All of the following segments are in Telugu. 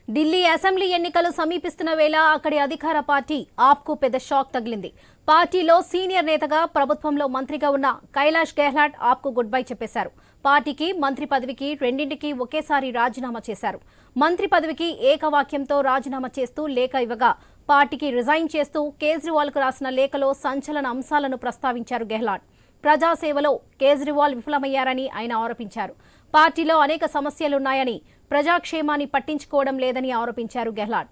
ఢిల్లీ అసెంబ్లీ ఎన్నికలు సమీపిస్తున్న వేళ అక్కడి అధికార పార్టీ ఆప్కు పెద్ద షాక్ తగిలింది. పార్టీలో సీనియర్ నేతగా ప్రభుత్వంలో మంత్రిగా ఉన్న కైలాష్ గెహ్లాట్ ఆప్కు గుడ్ బై చెప్పేశారు. పార్టీకి మంత్రి పదవికి రెండింటికి ఒకేసారి రాజీనామా చేశారు. మంత్రి పదవికి ఏకవాక్యంతో రాజీనామా చేస్తూ లేఖ ఇవ్వగా పార్టీకి రిజైన్ చేస్తూ కేజ్రీవాల్కు రాసిన లేఖలో సంచలన అంశాలను ప్రస్తావించారు గెహ్లాట్. ప్రజాసేవలో కేజ్రీవాల్ విఫలమయ్యారని ఆయన ఆరోపించారు. పార్టీలో అనేక సమస్యలున్నాయని, ప్రజాక్షేమాన్ని పట్టించుకోవడం లేదని ఆరోపించారు గెహ్లాట్.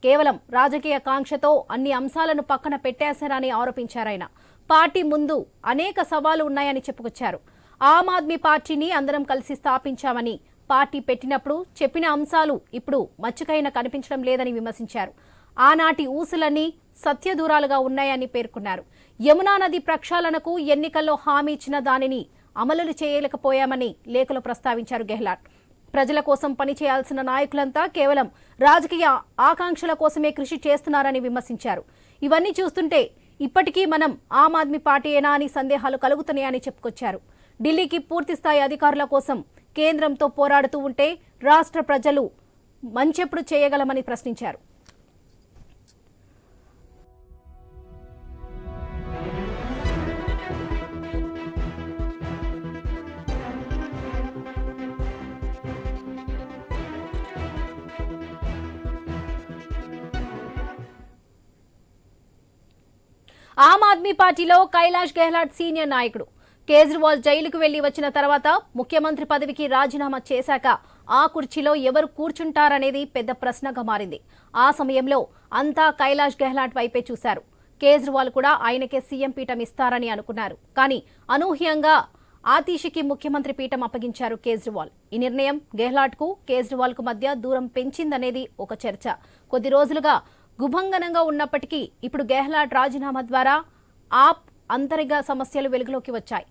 కేవలం రాజకీయ కాంక్షతో అన్ని అంశాలను పక్కన పెట్టేశారని ఆరోపించారాయన. పార్టీ ముందు అనేక సవాళ్లు ఉన్నాయని చెప్పుకొచ్చారు. ఆమ్ ఆద్మీ పార్టీని అందరం కలిసి స్థాపించామని, పార్టీ పెట్టినప్పుడు చెప్పిన అంశాలు ఇప్పుడు మచ్చుకైన కనిపించడం లేదని విమర్శించారు. ఆనాటి ఊసులన్నీ సత్యదూరాలుగా ఉన్నాయని పేర్కొన్నారు. యమునా నది ప్రక్షాళనకు ఎన్నికల్లో హామీ ఇచ్చిన దానిని అమలు చేయలేకపోయామని లేఖలో ప్రస్తావించారు గెహ్లాట్. ప్రజల కోసం పనిచేయాల్సిన నాయకులంతా కేవలం రాజకీయ ఆకాంక్షల కోసమే కృషి చేస్తున్నారని విమర్శించారు. ఇవన్నీ చూస్తుంటే ఇప్పటికీ మనం ఆమ్ ఆద్మీ పార్టీయేనా అని సందేహాలు కలుగుతున్నాయని చెప్పుకొచ్చారు. ఢిల్లీకి పూర్తిస్థాయి అధికారుల కోసం కేంద్రంతో పోరాడుతూ ఉంటే రాష్ట్ర ప్రజలు మంచెప్పుడు చేయగలమని ప్రశ్నించారు. ఆమ్ ఆద్మీ పార్టీలో కైలాష్ గెహ్లాట్ సీనియర్ నాయకుడు. కేజ్రీవాల్ జైలుకు వెళ్లి వచ్చిన తర్వాత ముఖ్యమంత్రి పదవికి రాజీనామా చేశాక ఆ కుర్చీలో ఎవరు కూర్చుంటారనేది పెద్ద ప్రశ్నగా మారింది. ఆ సమయంలో అంతా కైలాష్ గెహ్లాట్ వైపే చూశారు. కేజ్రీవాల్ కూడా ఆయనకే సీఎం పీఠం ఇస్తారని అనుకున్నారు. కానీ అనూహ్యంగా ఆతీషికి ముఖ్యమంత్రి పీఠం అప్పగించారు కేజ్రీవాల్. ఈ నిర్ణయం గెహ్లాట్ కు కేజ్రీవాల్ కు మధ్య దూరం పెంచిందనేది ఒక చర్చ. కొద్ది రోజులుగా గుభంగనంగా ఉన్నప్పటికీ ఇప్పుడు గెహ్లాట్ రాజీనామా ద్వారా ఆప్ అంతరిగ సమస్యలు వెలుగులోకి వచ్చాయి.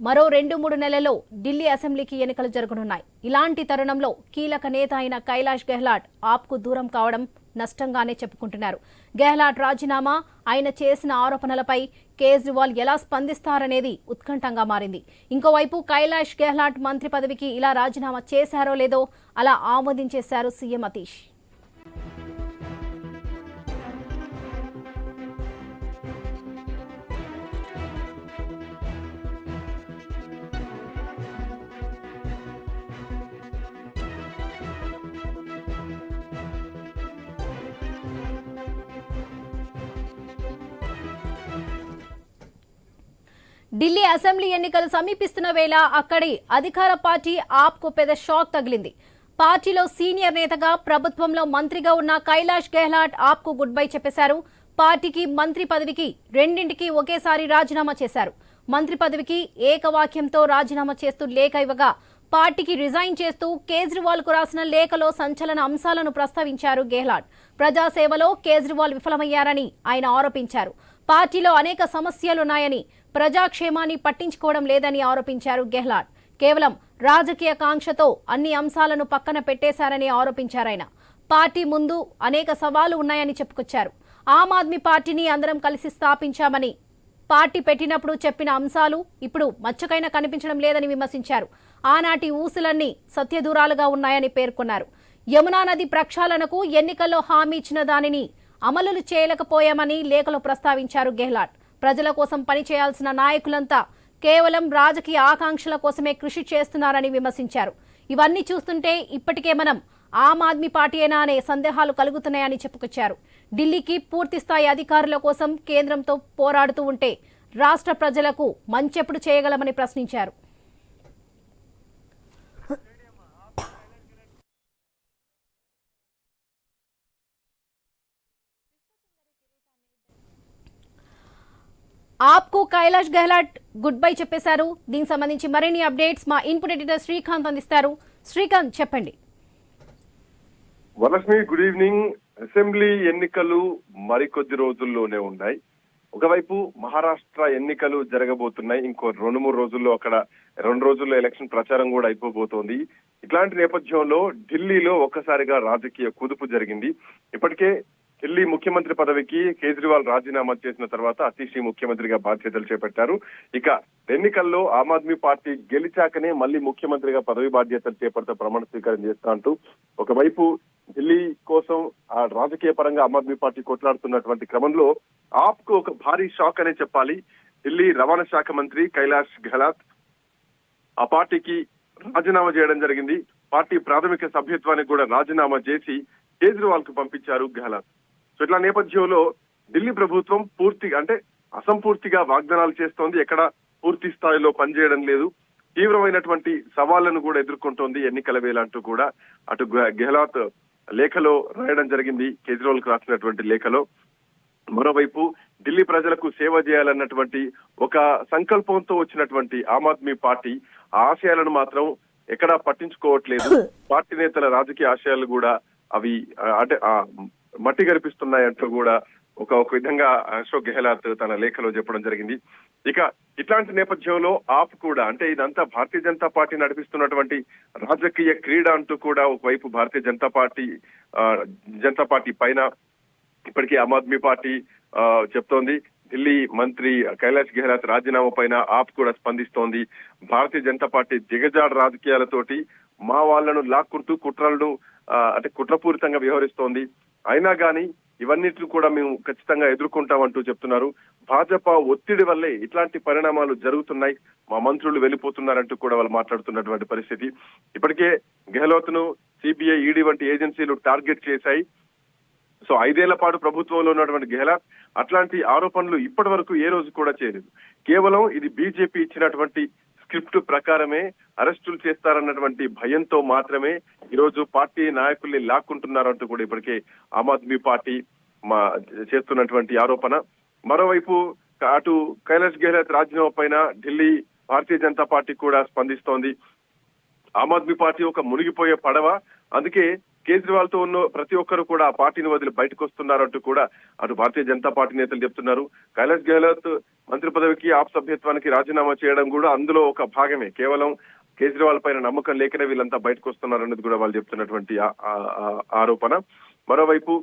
మరో 2-3 నెలల్లో ఢిల్లీ అసెంబ్లీకి ఎన్నికలు జరగనున్నాయి. ఇలాంటి తరుణంలో కీలక నేత అయిన కైలాష్ గెహ్లాట్ ఆప్కు దూరం కావడం నష్టంగానే చెప్పుకుంటున్నారు. గెహ్లాట్ రాజీనామా, ఆయన చేసిన ఆరోపణలపై కేజ్రీవాల్ ఎలా స్పందిస్తారనేది ఉత్కంఠంగా మారింది. ఇంకోవైపు కైలాష్ గెహ్లాట్ మంత్రి పదవికి ఇలా రాజీనామా చేశారో లేదో అలా ఆమోదించేశారు సీఎం అతీష్. ఢిల్లీ అసెంబ్లీ ఎన్నికలు సమీపిస్తున్న వేళ అక్కడి అధికార పార్టీ ఆప్కు పెద్ద షాక్ తగిలింది. పార్టీలో సీనియర్ నేతగా ప్రభుత్వంలో మంత్రిగా ఉన్న కైలాష్ గెహ్లాట్ ఆప్కు గుడ్ బై చెప్పేశారు. పార్టీకి మంత్రి పదవికి రెండింటికి ఒకేసారి రాజీనామా చేశారు. మంత్రి పదవికి ఏకవాక్యంతో రాజీనామా చేస్తూ లేఖ ఇవ్వగా పార్టీకి రిజైన్ చేస్తూ కేజ్రీవాల్ కు రాసిన లేఖలో సంచలన అంశాలను ప్రస్తావించారు గెహ్లాట్. ప్రజాసేవలో కేజ్రీవాల్ విఫలమయ్యారని ఆయన ఆరోపించారు. పార్టీలో అనేక సమస్యలున్నాయని, ప్రజాక్షేమాన్ని పట్టించుకోవడం లేదని ఆరోపించారు గెహ్లాట్. కేవలం రాజకీయ కాంక్షతో అన్ని అంశాలను పక్కన పెట్టేశారని ఆరోపించారాయన. పార్టీ ముందు అనేక సవాళ్లు ఉన్నాయని చెప్పుకొచ్చారు. ఆమ్ ఆద్మీ పార్టీని అందరం కలిసి స్థాపించామని, పార్టీ పెట్టినప్పుడు చెప్పిన అంశాలు ఇప్పుడు మచ్చకైనా కనిపించడం లేదని విమర్శించారు. ఆనాటి ఊసులన్నీ సత్యదూరాలుగా ఉన్నాయని పేర్కొన్నారు. యమునా నది ప్రక్షాళనకు ఎన్నికల్లో హామీ ఇచ్చిన దానిని అమలు చేయలేకపోయామని లేఖలో ప్రస్తావించారు గెహ్లాట్. ప్రజల కోసం పనిచేయాల్సిన నాయకులంతా కేవలం రాజకీయ ఆకాంక్షల కోసమే కృషి చేస్తున్నారని విమర్శించారు. ఇవన్నీ చూస్తుంటే ఇప్పటికే మనం ఆమ్ ఆద్మీ పార్టీయేనా అనే సందేహాలు కలుగుతున్నాయని చెప్పుకొచ్చారు. ఢిల్లీకి పూర్తిస్థాయి అధికారుల కోసం కేంద్రంతో పోరాడుతూ ఉంటే రాష్ట్ర ప్రజలకు మంచెప్పుడు చేయగలమని ప్రశ్నించారు. ఆప్కు కైలాష్ గెహ్లాట్ గుడ్ బై చెప్పేశారు. దీనికి సంబంధించి మరిన్ని అప్డేట్స్ మా ఇన్పుట్ ఎడిటర్ శ్రీకాంత్ అందిస్తారు. శ్రీకాంత్, చెప్పండి. Varalakshmi, good evening. అసెంబ్లీ ఎన్నికలు మరికొద్ది రోజుల్లోనే ఉన్నాయి. ఒకవైపు మహారాష్ట్ర ఎన్నికలు జరగబోతున్నాయి. ఇంకో 2-3 రోజుల్లో అక్కడ 2 రోజుల్లో ఎలక్షన్ ప్రచారం కూడా అయిపోబోతోంది. ఇట్లాంటి నేపథ్యంలో ఢిల్లీలో ఒక్కసారిగా రాజకీయ కుదుపు జరిగింది. ఇప్పటికే ఢిల్లీ ముఖ్యమంత్రి పదవికి కేజ్రీవాల్ రాజీనామా చేసిన తర్వాత అతీష్ ముఖ్యమంత్రిగా బాధ్యతలు చేపట్టారు. ఇక ఎన్నికల్లో ఆమ్ ఆద్మీ పార్టీ గెలిచాకనే మళ్ళీ ముఖ్యమంత్రిగా పదవి బాధ్యతలు చేపడతా ప్రమాణ స్వీకారం చేస్తా అంటూ ఒకవైపు ఢిల్లీ కోసం ఆ రాజకీయ పరంగా ఆమ్ ఆద్మీ పార్టీ కొట్లాడుతున్నటువంటి క్రమంలో ఆప్ కు ఒక భారీ షాక్ అనే చెప్పాలి. ఢిల్లీ రవాణా శాఖ మంత్రి కైలాష్ గెహ్లాట్ ఆ పార్టీకి రాజీనామా చేయడం జరిగింది. పార్టీ ప్రాథమిక సభ్యత్వానికి కూడా రాజీనామా చేసి కేజ్రీవాల్ కు పంపించారు గెహ్లాట్. సో ఇట్లా నేపథ్యంలో ఢిల్లీ ప్రభుత్వం పూర్తిగా అంటే అసంపూర్తిగా వాగ్దానాలు చేస్తోంది, ఎక్కడ పూర్తి స్థాయిలో పనిచేయడం లేదు, తీవ్రమైనటువంటి సవాళ్లను కూడా ఎదుర్కొంటోంది ఎన్నికల వేళ అంటూ కూడా అటు గెహ్లాట్ లేఖలో రాయడం జరిగింది, కేజ్రీవాల్ కు రాసినటువంటి లేఖలో. మరోవైపు ఢిల్లీ ప్రజలకు సేవ చేయాలన్నటువంటి ఒక సంకల్పంతో వచ్చినటువంటి ఆమ్ ఆద్మీ పార్టీ ఆ ఆశయాలను మాత్రం ఎక్కడా పట్టించుకోవట్లేదు. పార్టీ నేతల రాజకీయ ఆశయాలు కూడా అవి అంటే మట్టి గరిపిస్తున్నాయంటూ కూడా ఒక విధంగా అశోక్ గెహ్లాట్ తన లేఖలో చెప్పడం జరిగింది. ఇక ఇట్లాంటి నేపథ్యంలో ఆప్ కూడా అంటే ఇదంతా భారతీయ జనతా పార్టీ నడిపిస్తున్నటువంటి రాజకీయ క్రీడ అంటూ కూడా ఒకవైపు భారతీయ జనతా పార్టీ పైన ఇప్పటికీ ఆమ్ ఆద్మీ పార్టీ చెప్తోంది. ఢిల్లీ మంత్రి కైలాష్ గెహ్లాట్ రాజీనామా పైన ఆప్ కూడా స్పందిస్తోంది. భారతీయ జనతా పార్టీ దిగజాడు రాజకీయాలతోటి మా వాళ్లను లాక్కుంటూ కుట్రలను అంటే కుట్రపూరితంగా వ్యవహరిస్తోంది. అయినా గానీ ఇవన్నిటిని కూడా మేము ఖచ్చితంగా ఎదుర్కొంటామంటూ చెప్తున్నారు. భాజపా ఒత్తిడి వల్లే ఇట్లాంటి పరిణామాలు జరుగుతున్నాయి, మా మంత్రులు వెళ్ళిపోతున్నారంటూ కూడా వాళ్ళు మాట్లాడుతున్నటువంటి పరిస్థితి. ఇప్పటికే గెహ్లాట్ ను సిబిఐ, ఈడీ వంటి ఏజెన్సీలు టార్గెట్ చేశాయి. సో 5 ఏళ్ల పాటు ప్రభుత్వంలో ఉన్నటువంటి గెహ్లాట్ అట్లాంటి ఆరోపణలు ఇప్పటి వరకు ఏ రోజు కూడా చేయలేదు. కేవలం ఇది బీజేపీ ఇచ్చినటువంటి స్క్రిప్ట్ ప్రకారమే అరెస్టులు చేస్తారన్నటువంటి భయంతో మాత్రమే ఈరోజు పార్టీ నాయకుల్ని లాక్కుంటున్నారంటూ కూడా ఇప్పటికే ఆమ్ ఆద్మీ పార్టీ చేస్తున్నటువంటి ఆరోపణ. మరోవైపు అటు కైలాష్ గెహ్లాట్ రాజీనామా పైన ఢిల్లీ భారతీయ జనతా పార్టీ కూడా స్పందిస్తోంది. ఆమ్ ఆద్మీ పార్టీ ఒక మునిగిపోయే పడవ, అందుకే కేజ్రీవాల్ తో ఉన్న ప్రతి ఒక్కరు కూడా ఆ పార్టీని వదిలి బయటకు వస్తున్నారంటూ కూడా అటు భారతీయ జనతా పార్టీ నేతలు చెప్తున్నారు. కైలాష్ గెహ్లాట్ మంత్రి పదవికి ఆప్ సభ్యత్వానికి రాజీనామా చేయడం కూడా అందులో ఒక భాగమే. కేవలం కేజ్రీవాల్ పైన నమ్మకం లేకనే వీళ్ళంతా బయటకు వస్తున్నారన్నది కూడా వాళ్ళు చెప్తున్నటువంటి ఆరోపణ. మరోవైపు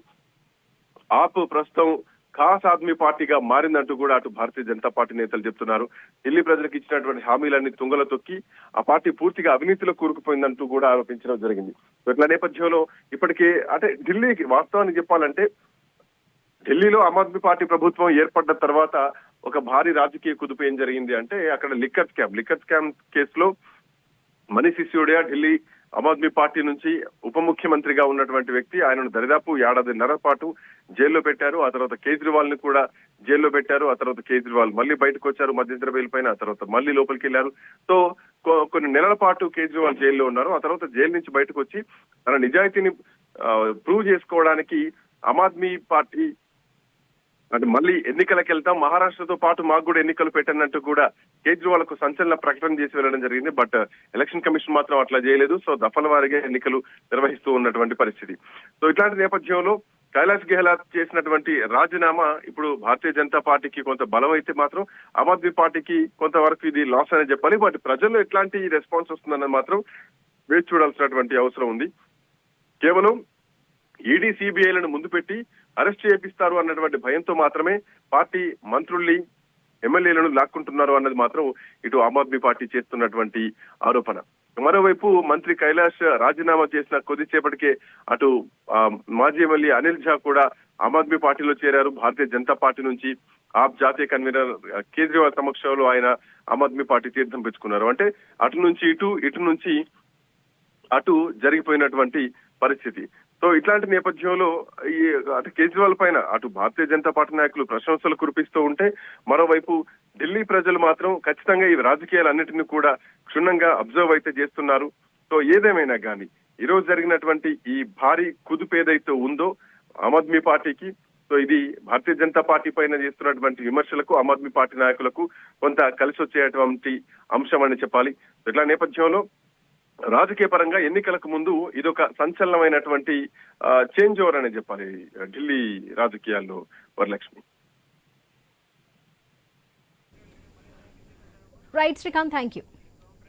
ఆప్ ప్రస్తుతం ఖాస్ ఆద్మీ పార్టీగా మారిందంటూ కూడా అటు భారతీయ జనతా పార్టీ నేతలు చెప్తున్నారు. ఢిల్లీ ప్రజలకు ఇచ్చినటువంటి హామీలన్నీ తుంగలో తొక్కి ఆ పార్టీ పూర్తిగా అవినీతిలో కూరుకుపోయిందంటూ కూడా ఆరోపించడం జరిగింది. ఇట్లా నేపథ్యంలో ఇప్పటికే అంటే ఢిల్లీకి వాస్తవానికి చెప్పాలంటే ఢిల్లీలో ఆమ్ ఆద్మీ పార్టీ ప్రభుత్వం ఏర్పడ్డ తర్వాత ఒక భారీ రాజకీయ కుదుపు ఏం జరిగింది అంటే అక్కడ లిక్కర్ స్కామ్ కేసులో మనీష్ సిసోడియా ఢిల్లీ ఆమ్ ఆద్మీ పార్టీ నుంచి ఉప ముఖ్యమంత్రిగా ఉన్నటువంటి వ్యక్తి, ఆయనను దరిదాపు 1.5 ఏళ్ల పాటు జైల్లో పెట్టారు. ఆ తర్వాత కేజ్రీవాల్ ని కూడా జైల్లో పెట్టారు. ఆ తర్వాత కేజ్రీవాల్ మళ్ళీ బయటకు వచ్చారు మధ్యంతర బెయిల్ పైన. ఆ తర్వాత మళ్ళీ లోపలికి వెళ్లారు. సో కొన్ని నెలల పాటు కేజ్రీవాల్ జైల్లో ఉన్నారు. ఆ తర్వాత జైలు నుంచి బయటకు వచ్చి తన నిజాయితీని ప్రూవ్ చేసుకోవడానికి ఆమ్ ఆద్మీ పార్టీ అంటే మళ్ళీ ఎన్నికలకు వెళ్తాం, మహారాష్ట్రతో పాటు మాకు కూడా ఎన్నికలు పెట్టినట్టు కూడా కేజ్రీవాల్ కు సంచలన ప్రకటన చేసి వెళ్ళడం జరిగింది. బట్ ఎలక్షన్ కమిషన్ మాత్రం అట్లా చేయలేదు. సో దఫల వారీగా ఎన్నికలు నిర్వహిస్తూ ఉన్నటువంటి పరిస్థితి. సో ఇట్లాంటి నేపథ్యంలో కైలాష్ గెహ్లాట్ చేసినటువంటి రాజీనామా ఇప్పుడు భారతీయ జనతా పార్టీకి కొంత బలం అయితే మాత్రం ఆమ్ ఆద్మీ పార్టీకి కొంతవరకు ఇది లాస్ అని చెప్పాలి. బట్ ప్రజల్లో ఎట్లాంటి రెస్పాన్స్ వస్తుందన్నది మాత్రం వేచి చూడాల్సినటువంటి అవసరం ఉంది. కేవలం ఈడీ, సిబిఐలను ముందు పెట్టి అరెస్ట్ చేపిస్తారు అన్నటువంటి భయంతో మాత్రమే పార్టీ మంత్రుల్ని, ఎమ్మెల్యేలను లాక్కుంటున్నారు అన్నది మాత్రం ఇటు ఆమ్ ఆద్మీ పార్టీ చేస్తున్నటువంటి ఆరోపణ. మరోవైపు మంత్రి కైలాష్ రాజీనామా చేసిన కొద్దిసేపటికే అటు మాజీ ఎమ్మెల్యే అనిల్ ఝా కూడా ఆమ్ ఆద్మీ పార్టీలో చేరారు. భారతీయ జనతా పార్టీ నుంచి ఆప్ జాతీయ కన్వీనర్ కేజ్రీవాల్ సమక్షంలో ఆయన ఆమ్ ఆద్మీ పార్టీ తీర్థం పెంచుకున్నారు. అంటే అటు నుంచి ఇటు నుంచి అటు జరిగిపోయినటువంటి పరిస్థితి. సో ఇట్లాంటి నేపథ్యంలో ఈ అటు కేజ్రీవాల్ పైన అటు భారతీయ జనతా పార్టీ నాయకులు ప్రశంసలు కురిపిస్తూ ఉంటే, మరోవైపు ఢిల్లీ ప్రజలు మాత్రం ఖచ్చితంగా ఈ రాజకీయాలన్నిటిని కూడా క్షుణ్ణంగా అబ్జర్వ్ అయితే చేస్తున్నారు. సో ఏదేమైనా కానీ ఈ రోజు జరిగినటువంటి ఈ భారీ కుదుపు ఏదైతే ఉందో ఆమ్ ఆద్మీ పార్టీకి, సో ఇది భారతీయ జనతా పార్టీ పైన చేస్తున్నటువంటి విమర్శలకు ఆమ్ ఆద్మీ పార్టీ నాయకులకు కొంత కలిసి వచ్చేటువంటి అంశం అని చెప్పాలి. ఇట్లా నేపథ్యంలో రాజకీయ పరంగా ఎన్నికలకు ముందు ఇదొక సంచలనమైనటువంటి చేంజ్ ఓవర్ అని చెప్పాలి ఢిల్లీ రాజకీయాల్లో. Varalakshmi. Right Srikanth, thank you.